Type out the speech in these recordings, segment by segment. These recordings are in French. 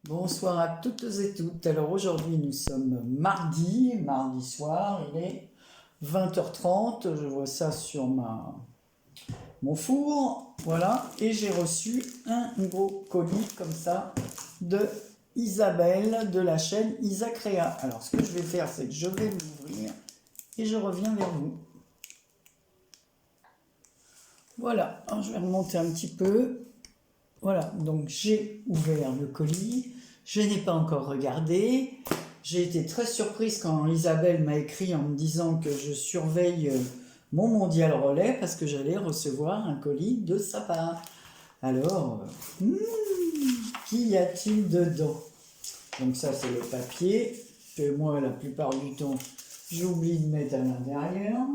Bonsoir à toutes et toutes. Alors aujourd'hui nous sommes mardi soir, il est 20h30, je vois ça sur mon four, voilà, et j'ai reçu un gros colis comme ça de Isabelle de la chaîne Isacréa. Alors ce que je vais faire, c'est que je vais l'ouvrir et je reviens vers vous. Voilà, alors je vais remonter un petit peu. Voilà, donc j'ai ouvert le colis, je n'ai pas encore regardé. J'ai été très surprise quand Isabelle m'a écrit en me disant que je surveille mon mondial relais parce que j'allais recevoir un colis de sa part. Alors, qu'y a-t-il dedans? Donc ça c'est le papier, que moi la plupart du temps j'oublie de mettre à l'intérieur.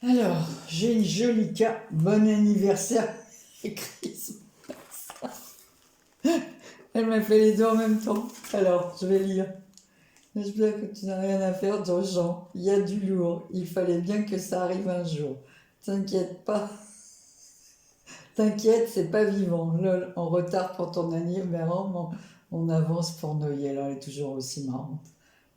Alors, j'ai une jolie carte, bon anniversaire et Christmas. Elle m'a fait les deux en même temps. Alors, je vais lire. J'espère que tu n'as rien à faire d'urgent. Il y a du lourd. Il fallait bien que ça arrive un jour. T'inquiète pas. T'inquiète, c'est pas vivant. Lol, en retard pour ton anniversaire, on avance pour Noël. Elle est toujours aussi marrante.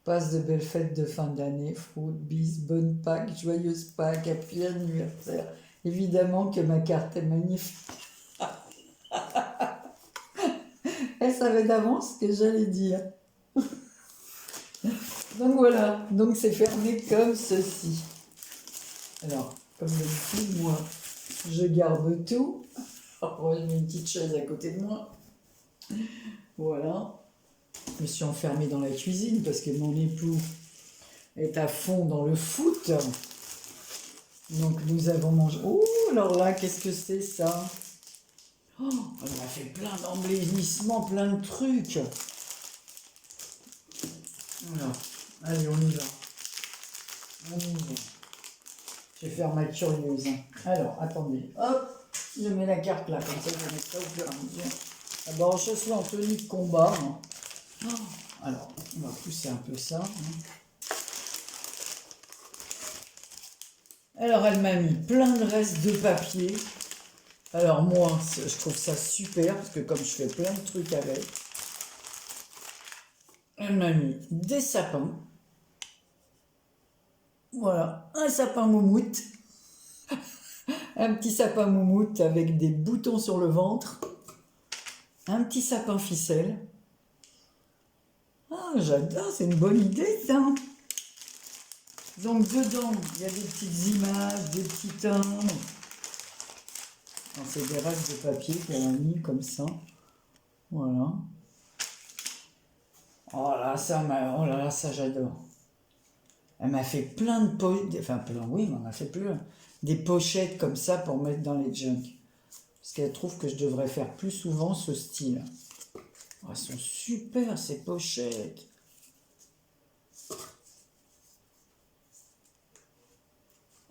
Passe de belles fêtes de fin d'année. Fruit, bis, bonne Pâques, joyeuse Pâques, happy anniversaire. Évidemment que ma carte est magnifique. Elle savait d'avance ce que j'allais dire. Donc voilà, donc c'est fermé comme ceci. Alors, comme d'habitude, moi, je garde tout. Alors, je mets une petite chaise à côté de moi. Voilà. Je me suis enfermée dans la cuisine parce que mon époux est à fond dans le foot. Donc nous avons mangé... Oh, alors là, qu'est-ce que c'est ça? Oh, on a fait plein d'embellissements, plein de trucs. Voilà. Allez, on y va. On y va. Je vais faire ma curieuse. Alors, attendez. Hop, je mets la carte là, comme ça je vais mettre ça au fur et à mesure. D'abord, je suis en tenue de combat. Oh, alors, on va pousser un peu ça. Alors, elle m'a mis plein de restes de papier. Alors, moi, je trouve ça super, parce que comme je fais plein de trucs avec, elle m'a mis des sapins. Voilà, un sapin moumoute. Un petit sapin moumoute avec des boutons sur le ventre. Un petit sapin ficelle. Ah, j'adore, c'est une bonne idée, ça. Donc, dedans, il y a des petites images, des petits timbres. C'est des restes de papier qu'elle a mis comme ça. Voilà. Oh là là, ça j'adore. Elle m'a fait plein de pochettes, enfin plein, oui, mais elle m'a fait plein. Des pochettes comme ça pour mettre dans les junk. Parce qu'elle trouve que je devrais faire plus souvent ce style. Oh, elles sont super ces pochettes.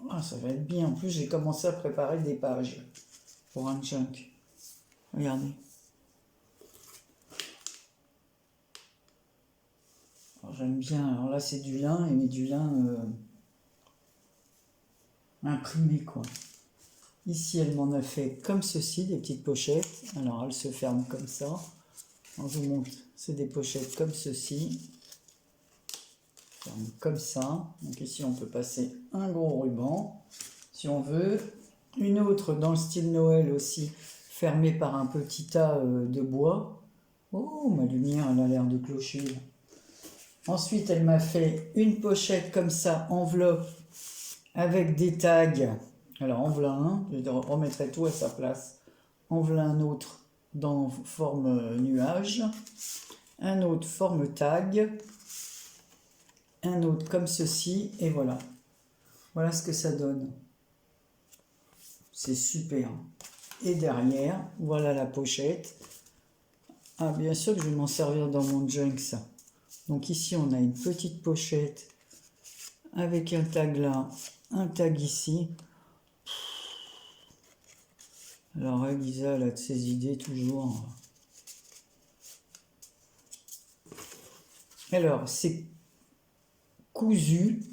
Ah, ça va être bien. En plus, j'ai commencé à préparer des pages pour un junk. Regardez. J'aime bien. Alors là, c'est du lin, mais du lin imprimé, quoi. Ici, elle m'en a fait comme ceci, des petites pochettes. Alors, elle se ferme comme ça. Alors, je vous montre. C'est des pochettes comme ceci. Ferme comme ça. Donc ici, on peut passer un gros ruban, si on veut. Une autre dans le style Noël aussi, fermée par un petit tas de bois. Oh, ma lumière, elle a l'air de clocher. Ensuite, elle m'a fait une pochette comme ça, enveloppe, avec des tags. Alors, en voilà un, je remettrai tout à sa place. En voilà un autre dans forme nuage. Un autre forme tag. Un autre comme ceci, et voilà. Voilà ce que ça donne. C'est super. Et derrière, voilà la pochette. Ah, bien sûr que je vais m'en servir dans mon junk, ça. Donc ici, on a une petite pochette avec un tag là, un tag ici. Alors, Elisa, elle a de ses idées toujours. Alors, c'est cousu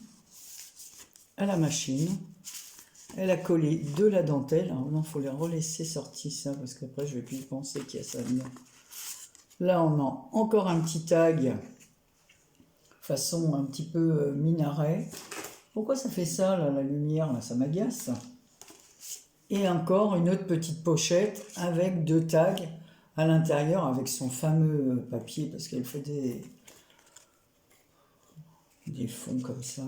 à la machine. Elle a collé de la dentelle. Alors non, il faut les relaisser sortir ça, parce qu'après je vais plus y penser qu'il y a ça dedans. Là, on a encore un petit tag, façon un petit peu minaret. Pourquoi ça fait ça, là, la lumière, là, ça m'agace. Et encore une autre petite pochette avec 2 tags à l'intérieur, avec son fameux papier, parce qu'elle fait des fonds comme ça.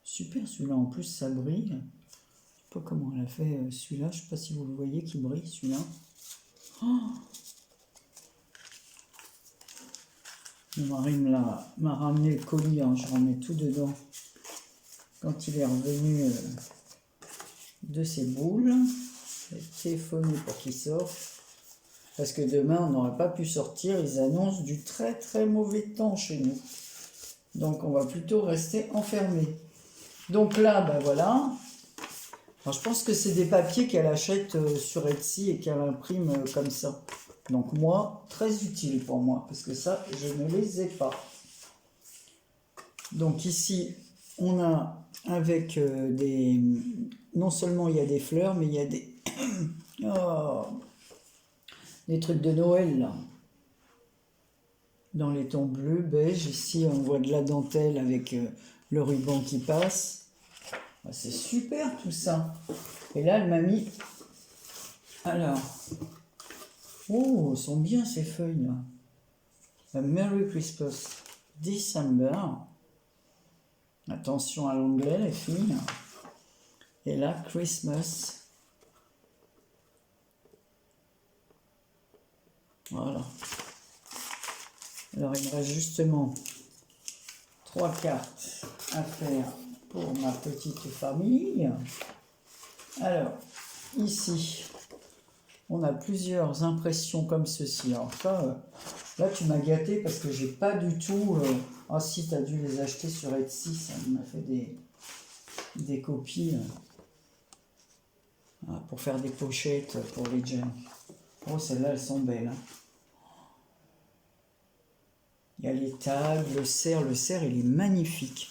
Super celui-là, en plus ça brille. Je sais pas comment elle a fait celui-là, je sais pas si vous le voyez qui brille celui-là. Oh, mon mari m'a ramené le colis, hein, je remets tout dedans. Quand il est revenu de ses boules, j'ai téléphoné pour qu'il sorte. Parce que demain on n'aurait pas pu sortir, ils annoncent du très très mauvais temps chez nous. Donc on va plutôt rester enfermé. Donc là, ben voilà. Alors, je pense que c'est des papiers qu'elle achète sur Etsy et qu'elle imprime comme ça. Donc moi, très utile pour moi, parce que ça, je ne les ai pas. Donc ici, on a avec des... Non seulement il y a des fleurs, mais il y a des... oh, des trucs de Noël, là. Dans les tons bleus, beige. Ici, on voit de la dentelle avec le ruban qui passe. Ah, c'est super tout ça. Et là, elle m'a mis... Alors... Oh, sont bien ces feuilles là. A Merry Christmas December. Attention à l'anglais les filles. Et là, Christmas. Voilà. Alors il me reste justement 3 cartes à faire pour ma petite famille. Alors, ici, on a plusieurs impressions comme ceci. Alors ça, là tu m'as gâté parce que j'ai pas du tout... Ah si, tu as dû les acheter sur Etsy, ça m'a fait des copies pour faire des pochettes pour les jams. Oh, celles-là, elles sont belles. Hein. Il y a les tags, le cerf, il est magnifique.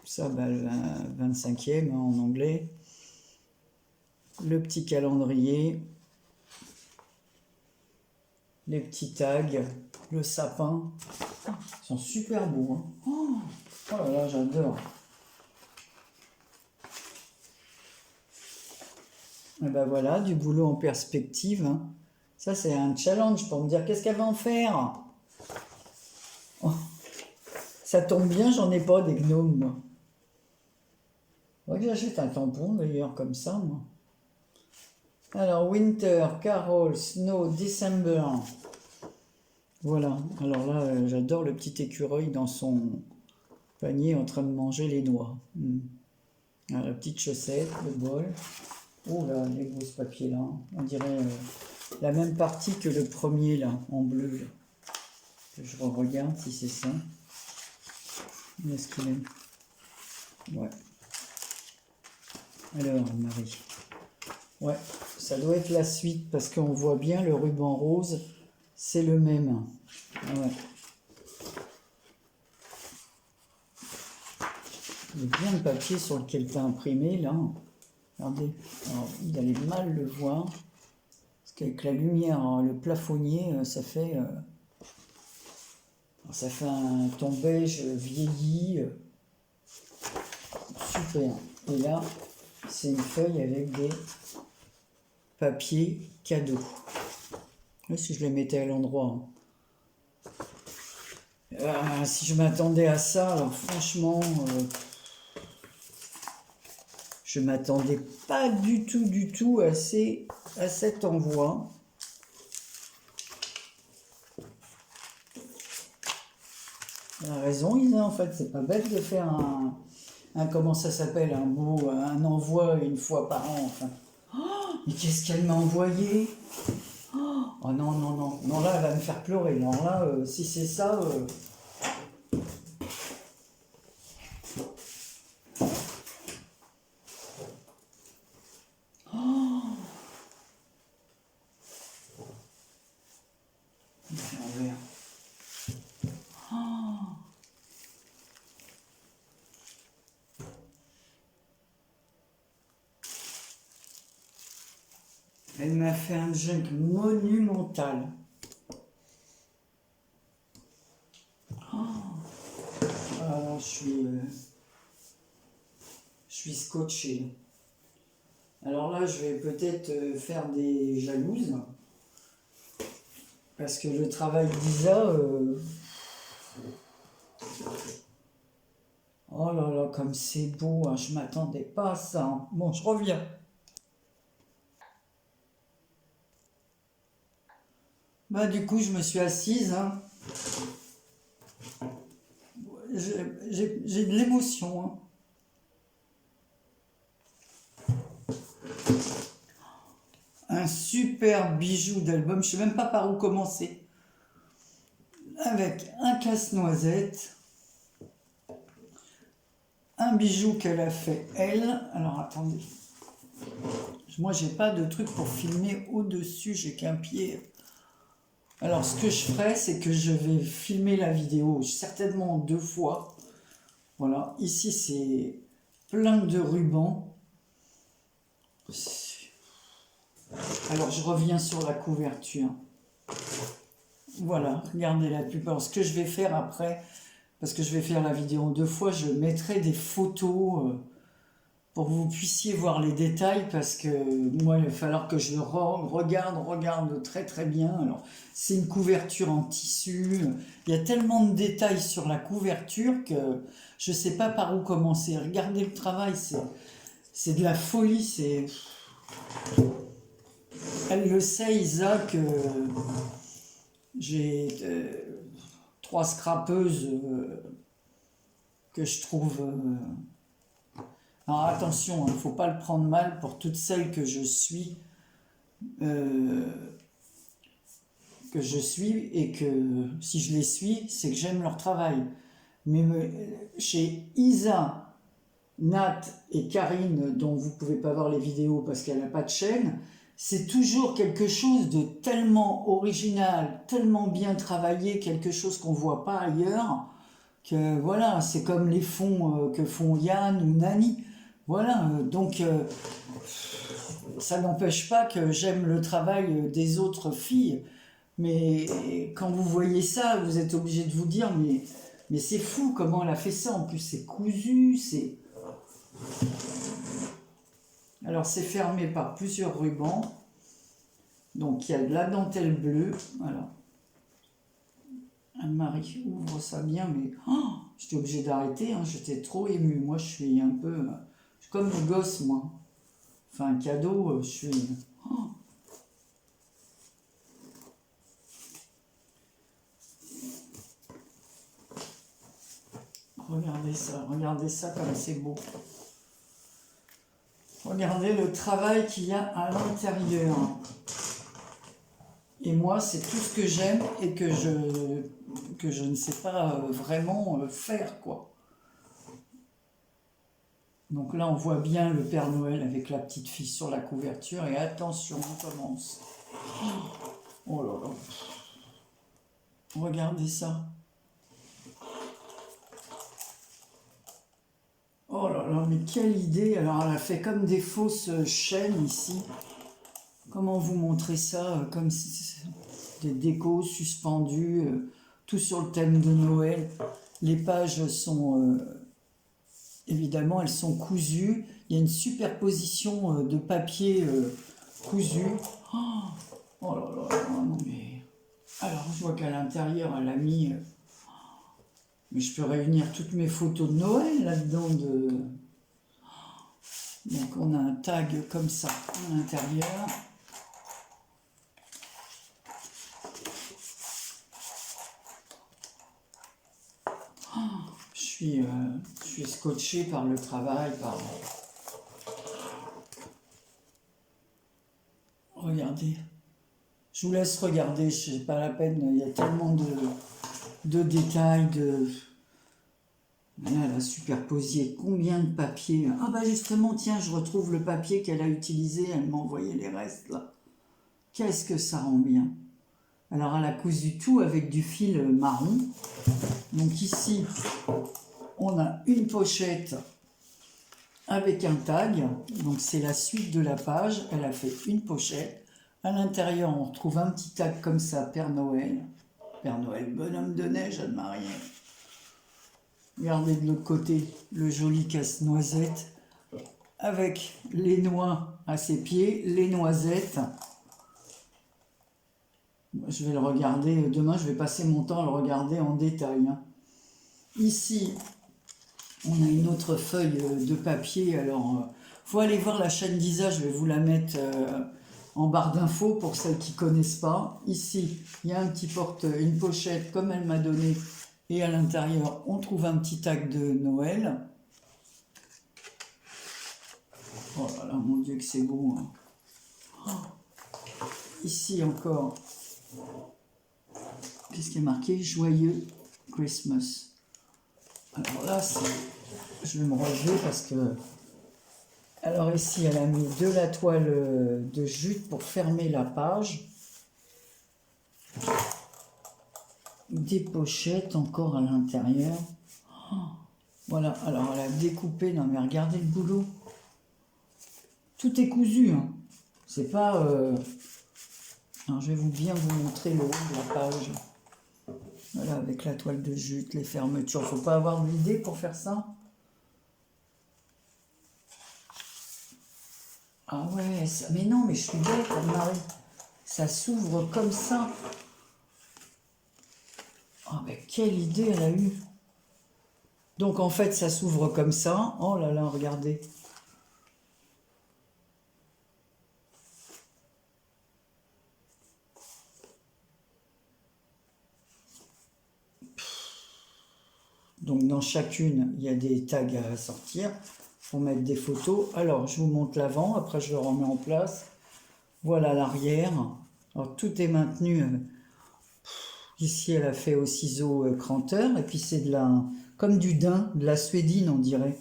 Ça, bah, le 25e hein, en anglais. Le petit calendrier. Les petits tags. Le sapin. Ils sont super beaux. Hein. Oh là là, j'adore. Et ben voilà, du boulot en perspective. Hein. Ça, c'est un challenge pour me dire qu'est-ce qu'elle va en faire. Oh, ça tombe bien, j'en ai pas des gnomes, moi. Faudrait que j'achète un tampon d'ailleurs, comme ça, moi. Alors, Winter, Carol, Snow, December. Voilà, alors là, j'adore le petit écureuil dans son panier en train de manger les noix. Alors, la petite chaussette, le bol. Oh là, il est beau ce papier-là. On dirait la même partie que le premier, là, en bleu. Là. Je regarde si c'est ça. Où est-ce qu'il est? Ouais. Alors, Marie. Ouais, ça doit être la suite parce qu'on voit bien le ruban rose, c'est le même. Ouais. Il y a bien le papier sur lequel tu as imprimé là. Regardez, alors, vous allez mal le voir. Parce qu'avec la lumière, le plafonnier, ça fait un ton beige vieilli. Super. Et là, c'est une feuille avec des papiers cadeaux. Là, si je les mettais à l'endroit. Si je m'attendais à ça, alors franchement, je m'attendais pas du tout à cet envoi. Elle a raison, Isa, en fait, c'est pas bête de faire un comment ça s'appelle, un envoi une fois par an, enfin. Oh, mais qu'est-ce qu'elle m'a envoyé? Oh non, non, non, non, là, elle va me faire pleurer. Non, là, si c'est ça... Elle m'a fait un junk monumental. Je suis scotché. Alors là, je vais peut-être faire des jalouses. Parce que le travail d'Isa... Oh là là, comme c'est beau, hein, je m'attendais pas à ça. Hein. Bon, je reviens. Bah, du coup, je me suis assise. Hein. J'ai de l'émotion. Hein. Un super bijou d'album. Je sais même pas par où commencer. Avec un casse-noisette. Un bijou qu'elle a fait elle. Alors attendez. Moi, j'ai pas de truc pour filmer au-dessus. J'ai qu'un pied. Alors, ce que je ferai, c'est que je vais filmer la vidéo certainement 2 fois. Voilà, ici, c'est plein de rubans. Alors, je reviens sur la couverture. Voilà, regardez la plupart. Ce que je vais faire après, parce que je vais faire la vidéo 2 fois, je mettrai des photos pour que vous puissiez voir les détails, parce que moi, il va falloir que je le regarde très très bien. Alors, c'est une couverture en tissu. Il y a tellement de détails sur la couverture que je ne sais pas par où commencer. Regardez le travail, c'est de la folie. Elle le sait, Isa, que j'ai 3 scrapeuses que je trouve... Alors attention, il ne faut pas le prendre mal pour toutes celles que je suis et que si je les suis, c'est que j'aime leur travail. Mais chez Isa, Nat et Karine, dont vous ne pouvez pas voir les vidéos parce qu'elle n'a pas de chaîne, c'est toujours quelque chose de tellement original, tellement bien travaillé, quelque chose qu'on ne voit pas ailleurs, que voilà, c'est comme les fonds que font Yann ou Nani. Voilà, donc ça n'empêche pas que j'aime le travail des autres filles, mais quand vous voyez ça, vous êtes obligé de vous dire, mais c'est fou comment elle a fait ça, en plus c'est cousu, c'est... Alors c'est fermé par plusieurs rubans, donc il y a de la dentelle bleue, voilà. Anne-Marie ouvre ça bien, mais j'étais obligée d'arrêter, hein, j'étais trop émue, moi je suis un peu... comme le gosse, moi. Enfin, un cadeau, je suis... Regardez ça comme c'est beau. Regardez le travail qu'il y a à l'intérieur. Et moi, c'est tout ce que j'aime et que je ne sais pas vraiment faire, quoi. Donc là, on voit bien le Père Noël avec la petite fille sur la couverture. Et attention, on commence. Oh là là. Regardez ça. Oh là là, mais quelle idée! Alors, elle a fait comme des fausses chaînes ici. Comment vous montrer ça? Comme des décos suspendues, tout sur le thème de Noël. Les pages sont... évidemment, elles sont cousues. Il y a une superposition de papier cousu. Oh là là, non mais... Alors, je vois qu'à l'intérieur, elle a mis... mais je peux réunir toutes mes photos de Noël là-dedans. Donc, on a un tag comme ça à l'intérieur. Je suis scotché par le travail, Regardez. Je vous laisse regarder, c'est pas la peine, il y a tellement de détails, Là, elle a superposé combien de papiers. Ah bah justement, tiens, je retrouve le papier qu'elle a utilisé, elle m'a envoyé les restes là. Qu'est-ce que ça rend bien. Alors elle a cousu tout avec du fil marron. Donc ici, on a une pochette avec un tag. Donc c'est la suite de la page. Elle a fait une pochette. À l'intérieur, on retrouve un petit tag comme ça, Père Noël. Père Noël, bonhomme de neige, Anne-Marie. Regardez de l'autre côté le joli casse-noisette avec les noix à ses pieds, les noisettes. Je vais le regarder, demain je vais passer mon temps à le regarder en détail. Ici, on a une autre feuille de papier. Alors, faut aller voir la chaîne d'Isa, je vais vous la mettre en barre d'infos pour celles qui ne connaissent pas. Ici, il y a une pochette comme elle m'a donné. Et à l'intérieur, on trouve un petit tag de Noël. Oh là là, mon Dieu que c'est beau. Hein. Oh. Ici encore, qu'est-ce qui est marqué? Joyeux Christmas. Alors là, je vais me relever parce que... Alors ici, elle a mis de la toile de jute pour fermer la page. Des pochettes encore à l'intérieur. Oh, voilà, alors elle a découpé. Non mais regardez le boulot. Tout est cousu. Hein. C'est pas... Alors je vais bien vous montrer le haut de la page. Voilà, avec la toile de jute, les fermetures. Faut pas avoir d'idée pour faire ça. Ah ouais, ça... mais non, mais je suis bête, Anne-Marie. Ça s'ouvre comme ça. Ah, mais quelle idée elle a eue. Donc en fait, ça s'ouvre comme ça. Oh là là, regardez. Donc dans chacune, il y a des tags à sortir pour mettre des photos. Alors, je vous montre l'avant, après je le remets en place. Voilà l'arrière. Alors tout est maintenu. Ici, elle a fait au ciseau cranteur. Et puis c'est comme du daim, de la suédine, on dirait.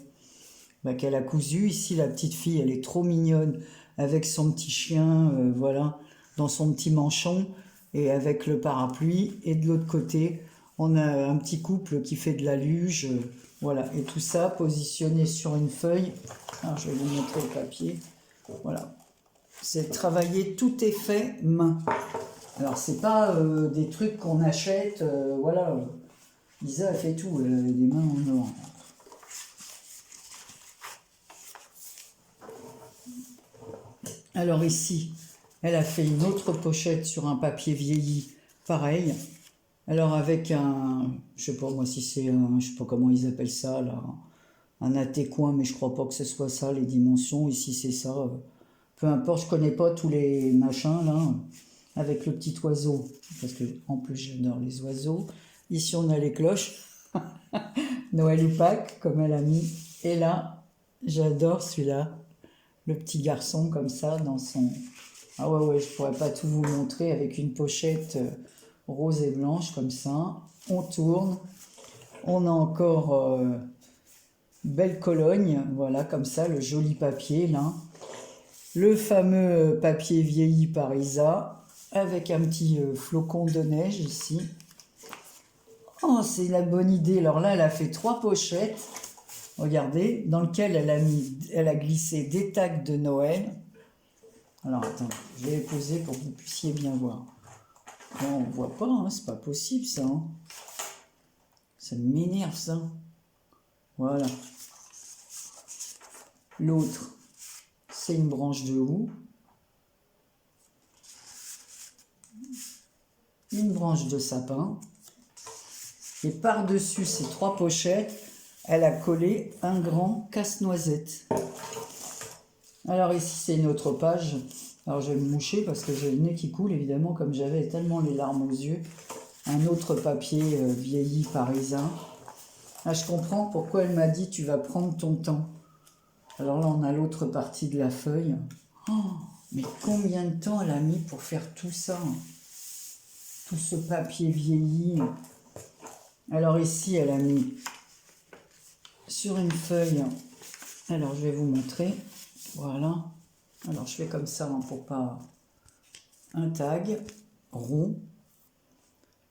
Bah, qu'elle a cousu. Ici, la petite fille, elle est trop mignonne avec son petit chien, voilà, dans son petit manchon et avec le parapluie. Et de l'autre côté, on a un petit couple qui fait de la luge, voilà. Et tout ça positionné sur une feuille. Alors, je vais vous montrer le papier. Voilà. C'est travaillé, tout est fait main. Alors, c'est pas des trucs qu'on achète, voilà. Isa a fait tout, elle a des mains en or. Alors ici, elle a fait une autre pochette sur un papier vieilli, pareil. Alors avec je sais pas moi si c'est je sais pas comment ils appellent ça là, un até-coin, mais je crois pas que ce soit ça les dimensions. Ici c'est ça. Peu importe, je connais pas tous les machins là. Avec le petit oiseau, parce que en plus j'adore les oiseaux. Ici on a les cloches, Noël ou Pâques comme elle a mis. Et là, j'adore celui-là. Le petit garçon comme ça dans son... Ah ouais, je pourrais pas tout vous montrer avec une pochette rose et blanche comme ça. On tourne. On a encore belle Cologne, voilà comme ça, le joli papier là. Le fameux papier vieilli par Isa avec un petit flocon de neige ici. Oh, c'est la bonne idée. Alors là, elle a fait 3 pochettes. Regardez, dans lequel elle a glissé des tags de Noël. Alors, attends, je vais les poser pour que vous puissiez bien voir. Bon, on ne voit pas, hein, c'est pas possible ça. Hein. Ça m'énerve ça. Voilà. L'autre, c'est une branche de houx. Une branche de sapin. Et par-dessus ces 3 pochettes, elle a collé un grand casse-noisette. Alors ici, c'est une autre page. Alors je vais me moucher parce que j'ai le nez qui coule, évidemment, comme j'avais tellement les larmes aux yeux. Un autre papier vieilli parisien. Ah, je comprends pourquoi elle m'a dit « tu vas prendre ton temps ». Alors là, on a l'autre partie de la feuille. Oh, mais combien de temps elle a mis pour faire tout ça? Tout ce papier vieilli. Alors ici, elle a mis sur une feuille. Alors, je vais vous montrer. Voilà. Alors, je fais comme ça hein, pour pas... Un tag rond,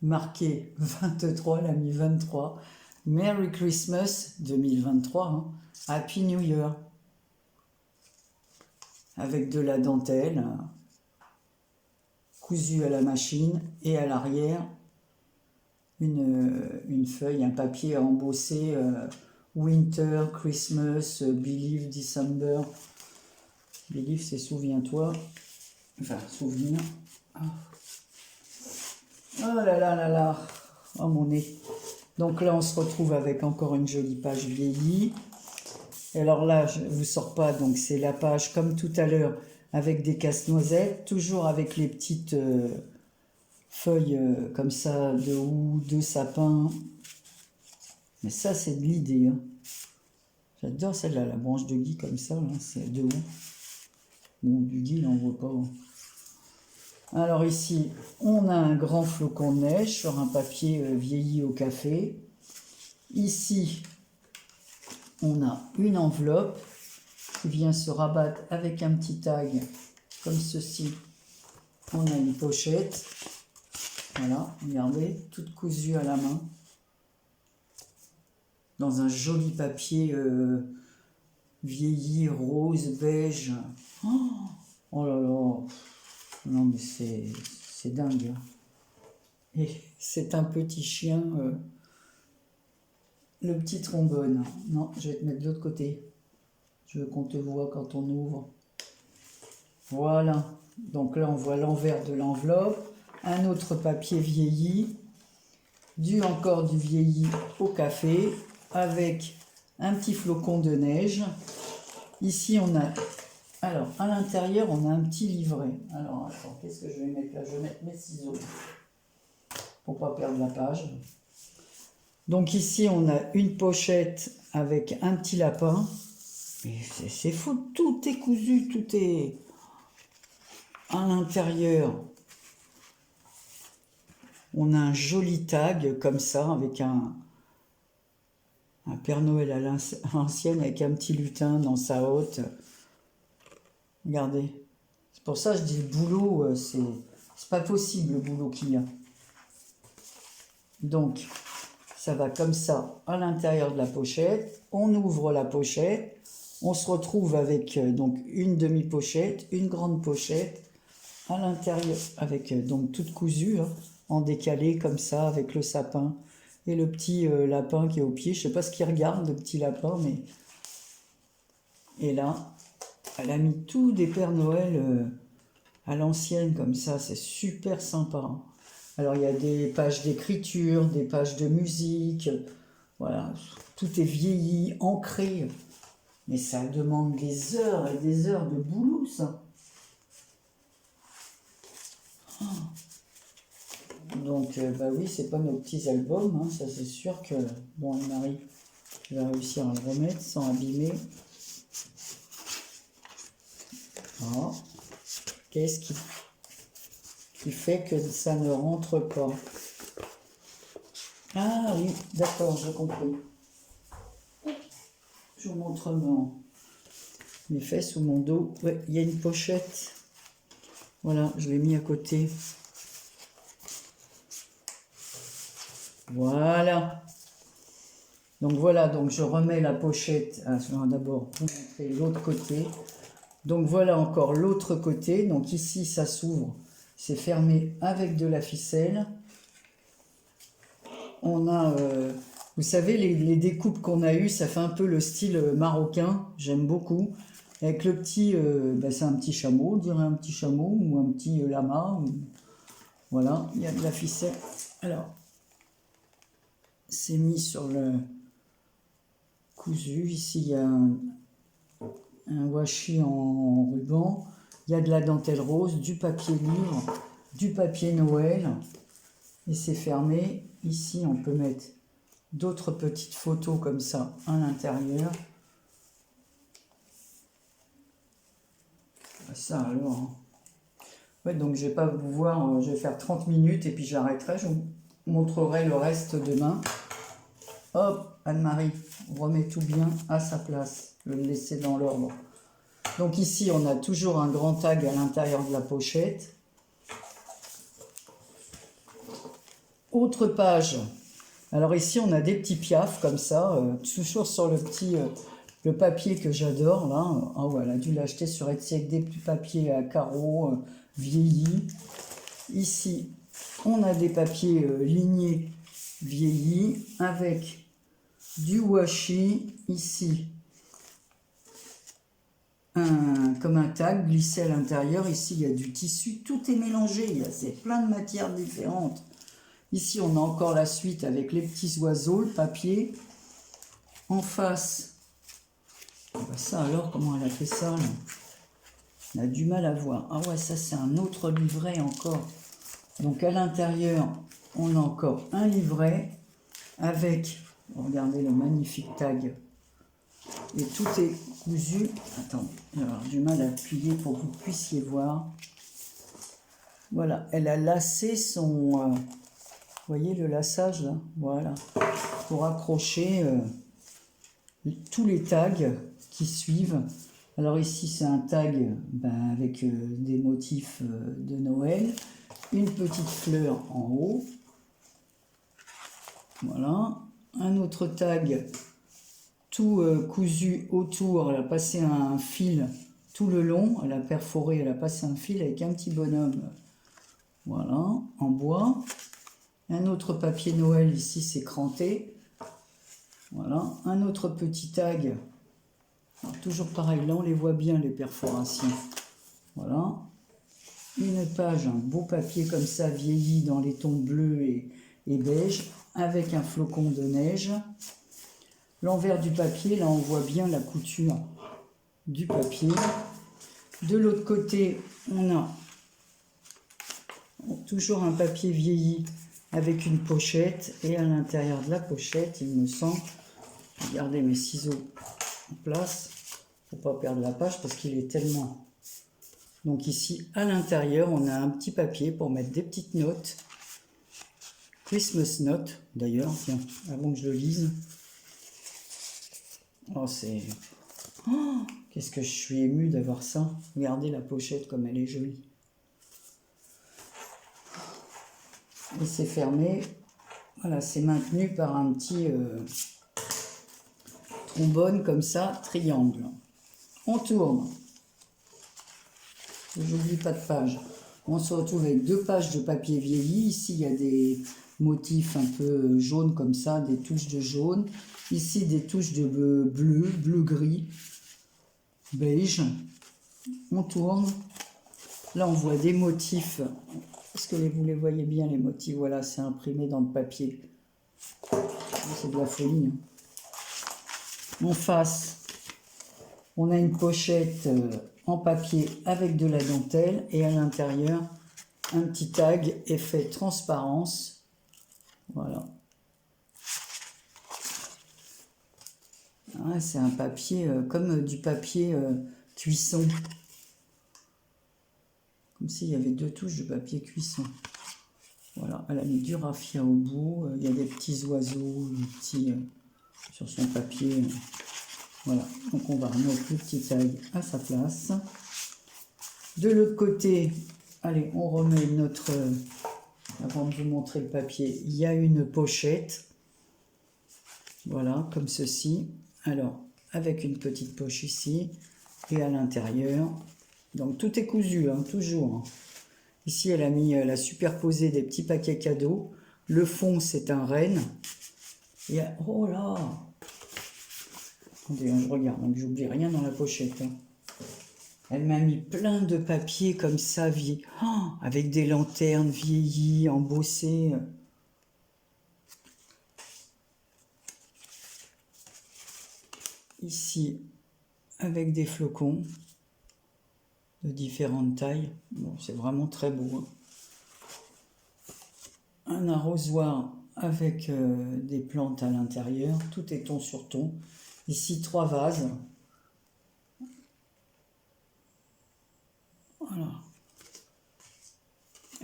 marqué 23, elle a mis 23. Merry Christmas 2023. Hein. Happy New Year. Avec de la dentelle. cousu à la machine, et à l'arrière, une feuille, un papier embossé, Winter, Christmas, Believe, December. Believe, c'est souviens-toi. Enfin, souvenir. Oh là là là là. Oh mon nez. Donc là, on se retrouve avec encore une jolie page vieillie. Et alors là, je ne vous sors pas, donc c'est la page comme tout à l'heure, avec des casse-noisettes, toujours avec les petites feuilles comme ça, de houx, de sapin. Mais ça, c'est de l'idée. Hein. J'adore celle-là, la branche de gui comme ça, c'est de houx. Bon, du gui, là, on voit pas. Hein. Alors ici, on a un grand flocon de neige sur un papier vieilli au café. Ici, on a une enveloppe qui vient se rabattre avec un petit tag comme ceci. On a une pochette. Voilà, regardez, toute cousue à la main. Dans un joli papier vieilli, rose, beige. Oh là là. Non mais c'est dingue. Et c'est un petit chien, le petit trombone. Non, je vais te mettre de l'autre côté. Je veux qu'on te voit quand on ouvre. Voilà. Donc là, on voit l'envers de l'enveloppe. Un autre papier vieilli. Encore du vieilli au café. Avec un petit flocon de neige. Ici, on a... Alors, à l'intérieur, on a un petit livret. Alors, attends, qu'est-ce que je vais mettre là? Je vais mettre mes ciseaux pour ne pas perdre la page. Donc ici, on a une pochette avec un petit lapin. C'est fou, tout est cousu, tout est à l'intérieur. On a un joli tag comme ça, avec un Père Noël à l'ancienne, avec un petit lutin dans sa hotte. Regardez. C'est pour ça que je dis le boulot, c'est pas possible le boulot qu'il y a. Donc, ça va comme ça à l'intérieur de la pochette. On ouvre la pochette. On se retrouve avec donc une demi-pochette, une grande pochette à l'intérieur, avec donc toute cousue, hein, en décalé comme ça, avec le sapin et le petit lapin qui est au pied. Je sais pas ce qu'il regarde, le petit lapin, mais... Et là... Elle a mis tout des Pères Noël à l'ancienne comme ça, c'est super sympa. Alors il y a des pages d'écriture, des pages de musique, voilà, tout est vieilli, ancré. Mais ça demande des heures et des heures de boulot, ça. Donc, bah oui, c'est pas nos petits albums, hein, ça c'est sûr que... Bon, Marie, tu vas réussir à le remettre sans abîmer. Ah, qu'est-ce qui fait que ça ne rentre pas? Ah oui, d'accord, j'ai compris. Je vous montre mes fesses ou mon dos. Ouais, il y a une pochette. Voilà, je l'ai mis à côté. Voilà. Donc voilà, donc je remets la pochette. Ah, d'abord, vous montrer l'autre côté. Donc voilà encore l'autre côté. Donc ici, ça s'ouvre. C'est fermé avec de la ficelle. On a, vous savez, les découpes qu'on a eues, ça fait un peu le style marocain. J'aime beaucoup. Avec le petit, c'est un petit chameau, on dirait un petit chameau ou un petit lama. Voilà, il y a de la ficelle. Alors, c'est mis sur le cousu. Ici, il y a un washi en ruban, il y a de la dentelle rose, du papier livre, du papier Noël, et c'est fermé. Ici, on peut mettre d'autres petites photos comme ça à l'intérieur. Ça alors. Hein. Ouais, donc je vais pas vous voir, je vais faire 30 minutes et puis j'arrêterai, je vous montrerai le reste demain. Hop, Anne-Marie, on remet tout bien à sa place. Je vais le laisser dans l'ordre. Donc ici, on a toujours un grand tag à l'intérieur de la pochette. Autre page. Alors ici, on a des petits piafs comme ça, toujours sur le papier que j'adore. Là, oh, elle a dû l'acheter sur Etsy avec des petits papiers à carreaux vieillis. Ici, on a des papiers lignés vieillis avec du washi. Ici, comme un tag glissé à l'intérieur. Ici, il y a du tissu. Tout est mélangé. C'est plein de matières différentes. Ici, on a encore la suite avec les petits oiseaux, le papier. En face, ça alors, comment elle a fait ça là? On a du mal à voir. Ah ouais, ça c'est un autre livret encore. Donc à l'intérieur, on a encore un livret avec, regardez le magnifique tag. Et tout est cousu. Attends, je vais avoir du mal à appuyer pour que vous puissiez voir. Voilà, elle a lacé son... vous voyez le laçage là? Voilà. Pour accrocher tous les tags qui suivent. Alors ici c'est un tag avec des motifs de Noël, une petite fleur en haut, voilà, un autre tag tout cousu autour, elle a passé un fil tout le long, elle a perforé, elle a passé un fil avec un petit bonhomme, voilà, en bois, un autre papier Noël ici c'est cranté, voilà, un autre petit tag. Alors, toujours pareil, là on les voit bien les perforations. Voilà. Une page, un beau papier comme ça, vieilli dans les tons bleus et beige, avec un flocon de neige. L'envers du papier, là on voit bien la couture du papier. De l'autre côté, on a toujours un papier vieilli avec une pochette. Et à l'intérieur de la pochette, il me semble, regardez mes ciseaux en place. Pas perdre la page parce qu'il est tellement... Donc ici à l'intérieur on a un petit papier pour mettre des petites notes, Christmas note d'ailleurs, tiens, avant que je le lise. Oh c'est... Oh, qu'est-ce que je suis ému d'avoir ça. Regardez la pochette comme elle est jolie. Et c'est fermé, voilà, c'est maintenu par un petit trombone comme ça, triangle. On tourne. J'oublie pas de page. On se retrouve avec 2 pages de papier vieilli. Ici, il y a des motifs un peu jaunes comme ça, des touches de jaune. Ici, des touches de bleu, bleu-gris, beige. On tourne. Là, on voit des motifs. Est-ce que vous les voyez bien, les motifs? Voilà, c'est imprimé dans le papier. C'est de la folie. En face, on a une pochette en papier avec de la dentelle et à l'intérieur, un petit tag effet transparence. Voilà. Ah, c'est un papier comme du papier cuisson. Comme s'il y avait 2 touches de papier cuisson. Voilà, elle a mis du raffia au bout. Il y a des petits oiseaux, des petits sur son papier. Voilà, donc on va remettre le petit tag à sa place. De l'autre côté, allez, on remet notre... avant de vous montrer le papier, il y a une pochette. Voilà, comme ceci. Alors, avec une petite poche ici. Et à l'intérieur. Donc tout est cousu, hein, toujours. Hein. Ici, elle a mis, elle a superposé des petits paquets cadeaux. Le fond, c'est un renne. Et oh là! Attendez, je regarde, donc j'oublie rien dans la pochette. Hein. Elle m'a mis plein de papiers comme ça, avec des lanternes vieillies, embossées. Ici, avec des flocons de différentes tailles. Bon, c'est vraiment très beau. Hein. Un arrosoir avec des plantes à l'intérieur. Tout est ton sur ton. Ici, 3 vases. Voilà.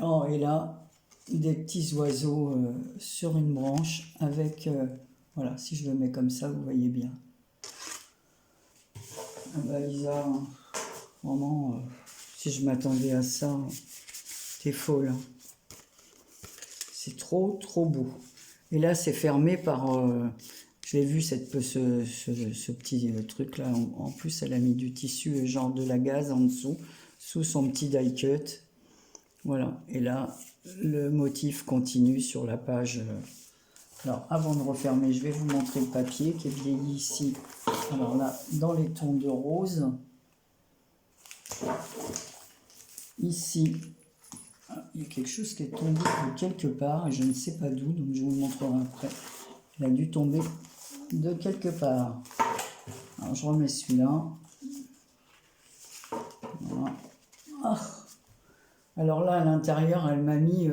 Oh, et là, des petits oiseaux sur une branche avec... voilà, si je le mets comme ça, vous voyez bien. Ah bah Lisa, vraiment, si je m'attendais à ça, t'es folle. Hein. C'est trop, trop beau. Et là, c'est fermé par... j'ai vu ce petit truc-là. En plus, elle a mis du tissu, genre de la gaze en dessous, sous son petit die cut. Voilà, et là, le motif continue sur la page. Alors, avant de refermer, je vais vous montrer le papier qui est vieilli ici. Alors là, dans les tons de rose, ici, il y a quelque chose qui est tombé de quelque part, et je ne sais pas d'où, donc je vous le montrerai après. Il a dû tomber de quelque part. Alors, je remets celui-là. Voilà. Ah. Alors là, à l'intérieur, elle m'a mis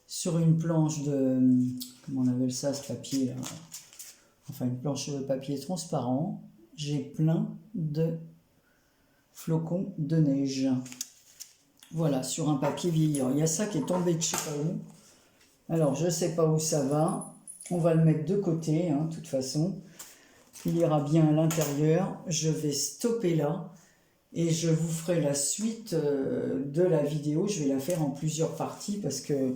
sur une planche de... Comment on appelle ça, ce papier là? Enfin, une planche de papier transparent. J'ai plein de flocons de neige. Voilà, sur un papier vieillissant. Il y a ça qui est tombé de je sais pas où. Alors, je ne sais pas où ça va. On va le mettre de côté, hein, de toute façon. Il ira bien à l'intérieur. Je vais stopper là. Et je vous ferai la suite de la vidéo. Je vais la faire en plusieurs parties parce que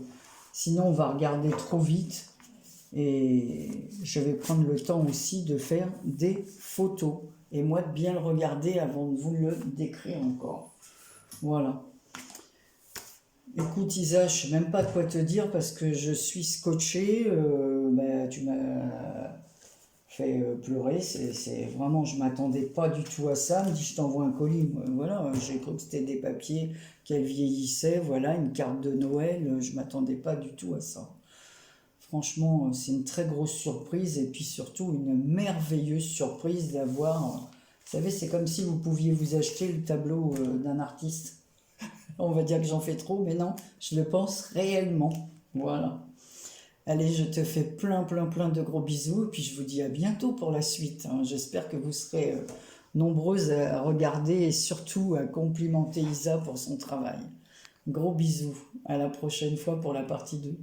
sinon on va regarder trop vite. Et je vais prendre le temps aussi de faire des photos. Et moi de bien le regarder avant de vous le décrire encore. Voilà. Écoute Isa, je ne sais même pas de quoi te dire parce que je suis scotché. Tu m'as fait pleurer, c'est vraiment, je m'attendais pas du tout à ça. Elle me dit, je t'envoie un colis. Voilà, j'ai cru que c'était des papiers qu'elle vieillissait, voilà, une carte de Noël. Je m'attendais pas du tout à ça. Franchement, c'est une très grosse surprise et puis surtout une merveilleuse surprise d'avoir. Vous savez, c'est comme si vous pouviez vous acheter le tableau d'un artiste. On va dire que j'en fais trop, mais non, je le pense réellement. Voilà. Allez, je te fais plein de gros bisous, et puis je vous dis à bientôt pour la suite. Hein. J'espère que vous serez nombreuses à regarder et surtout à complimenter Isa pour son travail. Gros bisous, à la prochaine fois pour la partie 2.